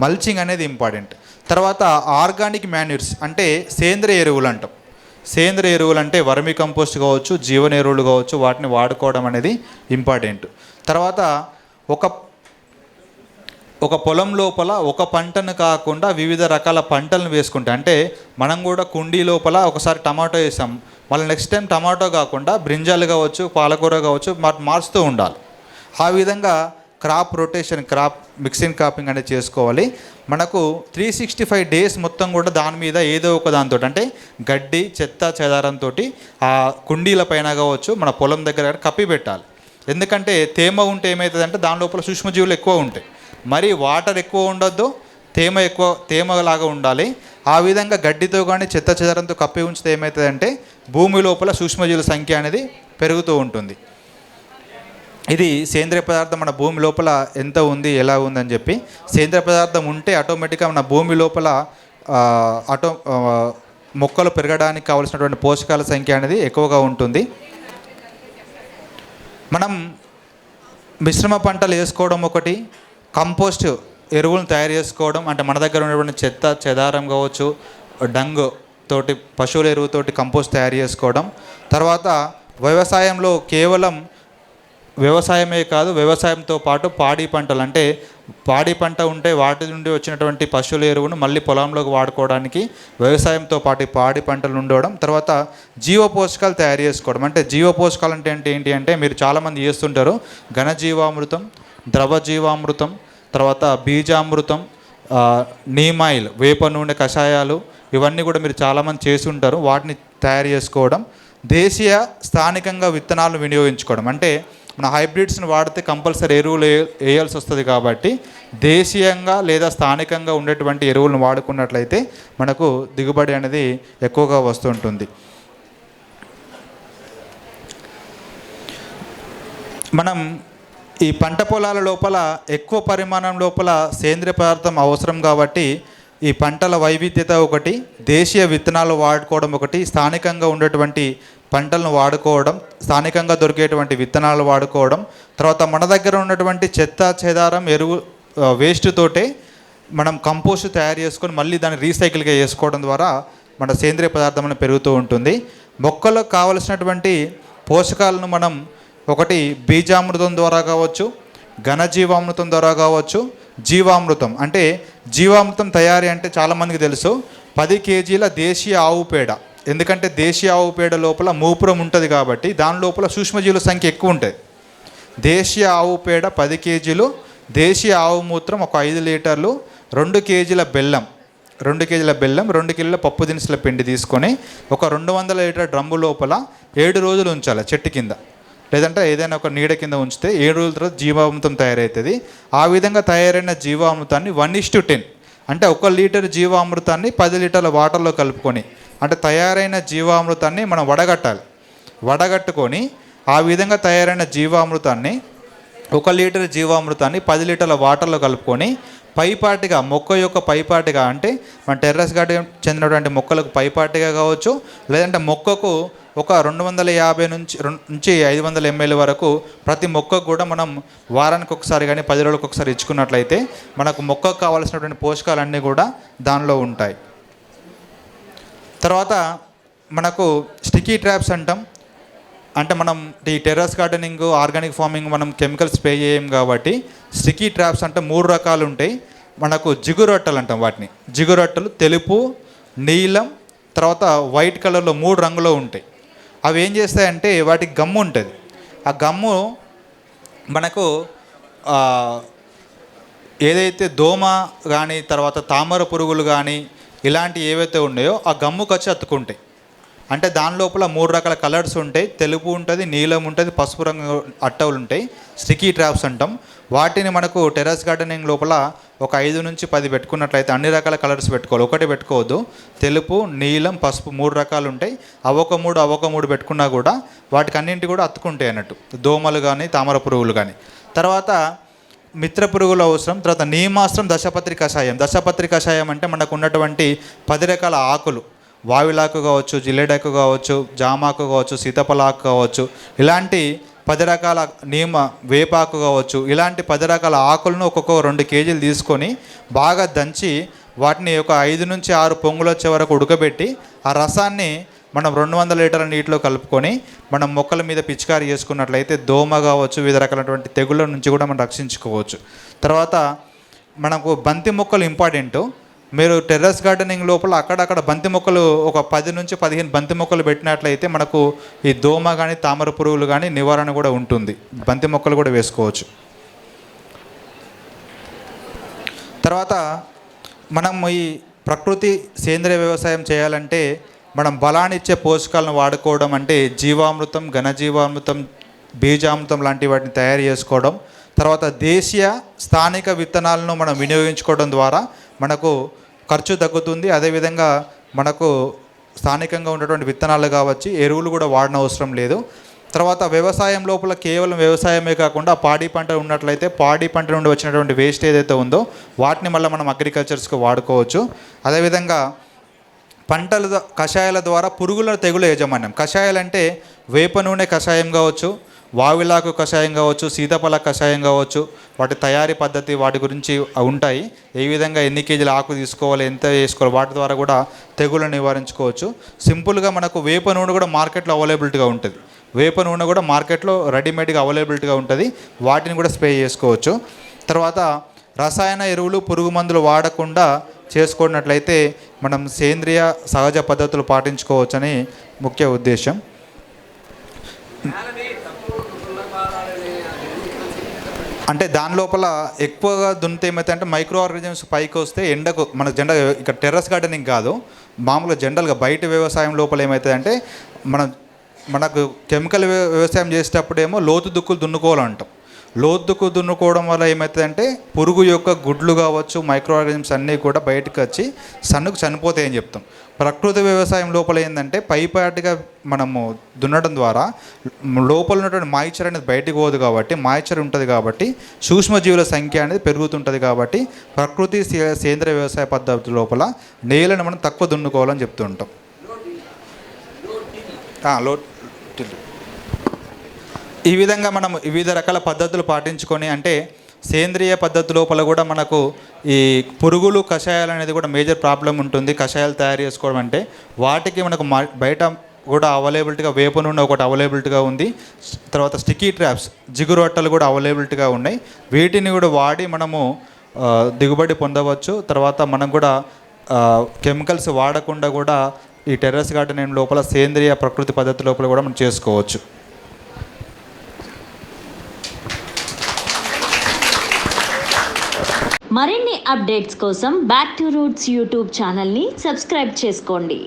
మల్చింగ్ అనేది ఇంపార్టెంట్. తర్వాత ఆర్గానిక్ మాన్యూర్స్ అంటే సేంద్రియ ఎరువులు అంటాం. సేంద్రియ ఎరువులు అంటే వర్మి కంపోస్ట్ కావచ్చు, జీవన ఎరువులు కావచ్చు, వాటిని వాడుకోవడం అనేది ఇంపార్టెంట్. తర్వాత ఒక పొలం లోపల ఒక పంటను కాకుండా వివిధ రకాల పంటలను వేసుకుంటే, అంటే మనం కూడా కుండీ లోపల ఒకసారి టమాటో వేసాం, మళ్ళీ నెక్స్ట్ టైం టమాటో కాకుండా బ్రింజాలు కావచ్చు, పాలకూర కావచ్చు, మార్చుతూ ఉండాలి. ఆ విధంగా crop rotation, crop mixing cropping అనేది చేసుకోవాలి. మనకు 365 డేస్ మొత్తం కూడా దాని మీద ఏదో ఒక దాంతో, అంటే గడ్డి చెత్త చెదారంతో ఆ కుండీల పైన కావచ్చు, మన పొలం దగ్గర కప్పి పెట్టాలి. ఎందుకంటే తేమ ఉంటే ఏమవుతుందంటే దాని లోపల సూక్ష్మజీవులు ఎక్కువ ఉంటాయి. మరి వాటర్ ఎక్కువ ఉండొద్దు, తేమలాగా ఉండాలి. ఆ విధంగా గడ్డితో కానీ చెత్త చెదారంతో కప్పి ఉంచితే ఏమవుతుందంటే భూమి లోపల సూక్ష్మజీవుల సంఖ్య అనేది పెరుగుతూ ఉంటుంది. ఇది సేంద్రియ పదార్థం మన భూమి లోపల ఎంత ఉంది, ఎలా ఉందని చెప్పి. సేంద్రియ పదార్థం ఉంటే ఆటోమేటిక్గా మన భూమి లోపల మొక్కలు పెరగడానికి కావాల్సినటువంటి పోషకాల సంఖ్య అనేది ఎక్కువగా ఉంటుంది. మనం మిశ్రమ పంటలు వేసుకోవడం ఒకటి, కంపోస్ట్ ఎరువులను తయారు చేసుకోవడం, అంటే మన దగ్గర ఉన్నటువంటి చెత్త చెదారం కావచ్చు, డంగ్ తోటి, పశువుల ఎరువుతోటి కంపోస్ట్ తయారు చేసుకోవడం. తర్వాత వ్యవసాయంలో కేవలం వ్యవసాయమే కాదు, వ్యవసాయంతో పాటు పాడి పంటలు, అంటే పాడి పంట ఉంటే వాటి నుండి వచ్చినటువంటి పశువుల ఎరువును మళ్ళీ పొలంలోకి వాడుకోవడానికి వ్యవసాయంతో పాటు పాడి పంటలు ఉండడం. తర్వాత జీవ పోషకాలు తయారు చేసుకోవడం, అంటే జీవ పోషకాలు అంటే ఏంటి అంటే మీరు చాలామంది చేస్తుంటారు, ఘనజీవామృతం, ద్రవ జీవామృతం, తర్వాత బీజామృతం, నీమాయిల్, వేప నూనె కషాయాలు, ఇవన్నీ కూడా మీరు చాలామంది చేసి ఉంటారు. వాటిని తయారు చేసుకోవడం. దేశీయ స్థానికంగా విత్తనాలను వినియోగించుకోవడం, అంటే మన హైబ్రిడ్స్ని వాడితే కంపల్సరీ ఎరువులు వేయాల్సి వస్తుంది కాబట్టి దేశీయంగా లేదా స్థానికంగా ఉండేటువంటి ఎరువులను వాడుకున్నట్లయితే మనకు దిగుబడి అనేది ఎక్కువగా వస్తుంటుంది. మనం ఈ పంట పొలాల లోపల ఎక్కువ పరిమాణం లోపల సేంద్రియ పదార్థం అవసరం కాబట్టి ఈ పంటల వైవిధ్యత ఒకటి, దేశీయ విత్తనాలు వాడుకోవడం ఒకటి, స్థానికంగా ఉండేటువంటి పంటలను వాడుకోవడం, స్థానికంగా దొరికేటువంటి విత్తనాలు వాడుకోవడం, తర్వాత మన దగ్గర ఉన్నటువంటి చెత్త చెదారం ఎరువు వేస్ట్ తోటే మనం కంపోస్ట్ తయారు చేసుకొని మళ్ళీ దాన్ని రీసైకిల్గా చేసుకోవడం ద్వారా మన సేంద్రియ పదార్థం అనేది పెరుగుతూ ఉంటుంది. మొక్కలకు కావలసినటువంటి పోషకాలను మనం ఒకటి బీజామృతం ద్వారా కావచ్చు, ఘనజీవామృతం ద్వారా కావచ్చు, జీవామృతం, అంటే జీవామృతం తయారీ అంటే చాలామందికి తెలుసు, 10 కేజీల దేశీయ ఆవు పేడ. ఎందుకంటే దేశీయ ఆవు పేడ లోపల మూపురం ఉంటుంది కాబట్టి దాని లోపల సూక్ష్మజీవుల సంఖ్య ఎక్కువ ఉంటుంది. దేశీయ ఆవు పేడ 10 కేజీలు, దేశీయ ఆవు మూత్రం ఒక 5 లీటర్లు, 2 కేజీల బెల్లం, 2 కేజీల బెల్లం, 2 కిలోల పప్పు దినుసుల పిండి తీసుకొని ఒక 200 లీటర్ డ్రమ్ము లోపల 7 రోజులు ఉంచాలి చెట్టు కింద, లేదంటే ఏదైనా ఒక నీడ కింద ఉంచితే 7 రోజుల తర్వాత జీవామృతం తయారవుతుంది. ఆ విధంగా తయారైన జీవామృతాన్ని 1:10, అంటే 1 లీటర్ జీవామృతాన్ని 10 లీటర్ల వాటర్లో కలుపుకొని, అంటే తయారైన జీవామృతాన్ని మనం వడగట్టుకొని ఆ విధంగా తయారైన జీవామృతాన్ని 1 లీటర్ జీవామృతాన్ని 10 లీటర్ల వాటర్లో కలుపుకొని పైపాటిగా, మొక్క యొక్క పైపాటిగా, అంటే మన టెర్రస్ గార్డెన్ చెందినటువంటి మొక్కలకు పైపాటిగా కావచ్చు, లేదంటే మొక్కకు ఒక 250 నుంచి 500 ml వరకు ప్రతి మొక్కకు కూడా మనం వారానికి ఒకసారి కానీ 10 రోజులకు ఒకసారి ఇచ్చుకున్నట్లయితే మనకు మొక్కకు కావాల్సినటువంటి పోషకాలన్నీ కూడా దానిలో ఉంటాయి. తర్వాత మనకు స్టిక్కీ ట్రాప్స్ అంటాం, అంటే మనం ఈ టెర్రస్ గార్డెనింగ్, ఆర్గానిక్ ఫార్మింగ్ మనం కెమికల్స్ స్ప్రే చేయం కాబట్టి స్టిక్కీ ట్రాప్స్ అంటే 3 రకాలు ఉంటాయి. మనకు జిగురొట్టలు అంటాం వాటిని. జిగురొట్టలు తెలుపు, నీలం, తర్వాత వైట్ కలర్లో 3 రంగులో ఉంటాయి. అవి ఏం చేస్తాయంటే వాటికి గమ్ము ఉంటుంది. ఆ గమ్ము మనకు ఏదైతే దోమ కానీ, తర్వాత తామర పురుగులు కానీ, ఇలాంటి ఏవైతే ఉన్నాయో ఆ గమ్ముకు వచ్చి అతుక్కుంటాయి. అంటే దాని లోపల 3 రకాల కలర్స్ ఉంటాయి, తెలుపు ఉంటుంది, నీలం ఉంటుంది, పసుపు రంగు అట్టవులు ఉంటాయి, స్టిక్కీ ట్రాప్స్ అంటాం. వాటిని మనకు టెర్రస్ గార్డెనింగ్ లోపల ఒక 5 నుంచి 10 పెట్టుకున్నట్లయితే అన్ని రకాల కలర్స్ పెట్టుకోవాలి, ఒకటి పెట్టుకోవద్దు. తెలుపు, నీలం, పసుపు 3 రకాలు ఉంటాయి. అవొక 3 పెట్టుకున్నా కూడా వాటికి అన్నింటి కూడా అతుక్కుంటాయి అన్నట్టు, దోమలు కానీ తామర పురుగులు కానీ. తర్వాత మిత్ర పురుగులు అవసరం. తర్వాత నీమాస్త్రం, దశపత్రి కషాయం. దశపత్రి కషాయం అంటే మనకు ఉన్నటువంటి 10 రకాల ఆకులు, వావిలాకు కావచ్చు, జిల్లేడాకు కావచ్చు, జామాకు కావచ్చు, సీతాఫలాకు కావచ్చు, ఇలాంటి 10 రకాల వేపాకు కావచ్చు, ఇలాంటి 10 రకాల ఆకులను ఒక్కొక్క 2 కేజీలు తీసుకొని బాగా దంచి వాటిని ఒక 5 నుంచి 6 పొంగులు వచ్చే వరకు ఉడకబెట్టి ఆ రసాన్ని మనం 200 లీటర్ల నీటిలో కలుపుకొని మనం మొక్కల మీద పిచికారీ చేసుకున్నట్లయితే దోమ కావచ్చు, వివిధ రకాలైనటువంటి తెగుళ్ళ నుంచి కూడా మనం రక్షించుకోవచ్చు. తర్వాత మనకు బంతి మొక్కలు ఇంపార్టెంట్. మీరు టెర్రస్ గార్డెనింగ్ లోపల అక్కడక్కడ బంతి మొక్కలు ఒక 10 నుంచి 15 బంతి మొక్కలు పెట్టినట్లయితే మనకు ఈ దోమ కానీ తామర పురుగులు కానీ నివారణ కూడా ఉంటుంది. బంతి మొక్కలు కూడా వేసుకోవచ్చు. తర్వాత మనం ఈ ప్రకృతి సేంద్రియ వ్యవసాయం చేయాలంటే మనం బలాన్ని ఇచ్చే పోషకాలను వాడుకోవడం, అంటే జీవామృతం, ఘనజీవామృతం, బీజామృతం లాంటి వాటిని తయారు చేసుకోవడం, తర్వాత దేశీయ స్థానిక విత్తనాలను మనం వినియోగించుకోవడం ద్వారా మనకు ఖర్చు తగ్గుతుంది. అదేవిధంగా మనకు స్థానికంగా ఉన్నటువంటి విత్తనాలు కావచ్చు, ఎరువులు కూడా వాడన అవసరం లేదు. తర్వాత వ్యవసాయం లోపల కేవలం వ్యవసాయమే కాకుండా పాడి పంట ఉన్నట్లయితే పాడి పంట నుండి వచ్చినటువంటి వేస్ట్ ఏదైతే ఉందో వాటిని మళ్ళీ మనం అగ్రికల్చర్స్కి వాడుకోవచ్చు. అదేవిధంగా పంటల కషాయాల ద్వారా పురుగుల తెగుల యాజమాన్యం. కషాయాలు అంటే వేప నూనె కషాయం కావచ్చు, వావిలాకు కషాయం కావచ్చు, సీతాఫల కషాయం కావచ్చు, వాటి తయారీ పద్ధతి వాటి గురించి ఉంటాయి. ఏ విధంగా ఎన్ని కేజీల ఆకు తీసుకోవాలి, ఎంత వేసుకోవాలి, వాటి ద్వారా కూడా తెగులను నివారించుకోవచ్చు. సింపుల్గా మనకు వేప నూనె కూడా మార్కెట్లో అవైలబిలిటీగా ఉంటుంది. వేప నూనె కూడా మార్కెట్లో రెడీమేడ్గా అవైలబిలిటీగా ఉంటుంది. వాటిని కూడా స్ప్రే చేసుకోవచ్చు. తర్వాత రసాయన ఎరువులు, పురుగు మందులు వాడకుండా చేసుకున్నట్లయితే మనం సేంద్రియ సహజ పద్ధతులు పాటించుకోవచ్చని ముఖ్య ఉద్దేశం. అంటే దాని లోపల ఎక్కువగా దున్నితే ఏమైతే అంటే మైక్రో ఆర్గానిజమ్స్ పైకి వస్తే ఎండకు మన ఇక్కడ టెర్రస్ గార్డెనింగ్ కాదు, మామూలుగా జనరల్గా బయట వ్యవసాయం లోపల ఏమవుతుందంటే మనకు కెమికల్ వ్యవసాయం చేసేటప్పుడేమో లోతు దుక్కులు దున్నుకోవాలంటాం. లోతు దుక్కు దున్నుకోవడం వల్ల ఏమవుతుందంటే పురుగు యొక్క గుడ్లు కావచ్చు, మైక్రో ఆర్గానిజమ్స్ అన్నీ కూడా బయటకు వచ్చి సన్నుకు చనిపోతాయని చెప్తాం. ప్రకృతి వ్యవసాయం లోపల ఏంటంటే పైపాటిగా మనము దున్నడం ద్వారా లోపల ఉన్నటువంటి మాయిశ్చర్ అనేది బయటకు పోదు కాబట్టి, మాయిశ్చర్ ఉంటుంది కాబట్టి సూక్ష్మజీవుల సంఖ్య అనేది పెరుగుతుంటుంది. కాబట్టి ప్రకృతి సేంద్రియ వ్యవసాయ పద్ధతి లోపల నేలను మనం తక్కువ దున్నుకోవాలని చెప్తుంటాం. ఈ విధంగా మనం వివిధ రకాల పద్ధతులు పాటించుకొని, అంటే సేంద్రియ పద్ధతి లోపల కూడా మనకు ఈ పురుగులు కషాయాలు అనేది కూడా మేజర్ ప్రాబ్లం ఉంటుంది. కషాయాలు తయారు చేసుకోవడం అంటే వాటికి మనకు బయట కూడా అవైలబిలిటీగా వేప నూనె ఒకటి అవైలబిలిటీగా ఉంది. తర్వాత స్టిక్కీ ట్రాప్స్, జిగురు అట్టలు కూడా అవైలబిలిటీగా ఉన్నాయి. వీటిని కూడా వాడి మనము దిగుబడి పొందవచ్చు. తర్వాత మనం కూడా కెమికల్స్ వాడకుండా కూడా ఈ టెర్రస్ గార్డెనింగ్ లోపల సేంద్రియ ప్రకృతి పద్ధతి లోపల కూడా మనం చేసుకోవచ్చు. మరిన్ని అప్డేట్స్ కోసం బ్యాక్ టు రూట్స్ యూట్యూబ్ ఛానల్ని సబ్స్క్రైబ్ చేసుకోండి.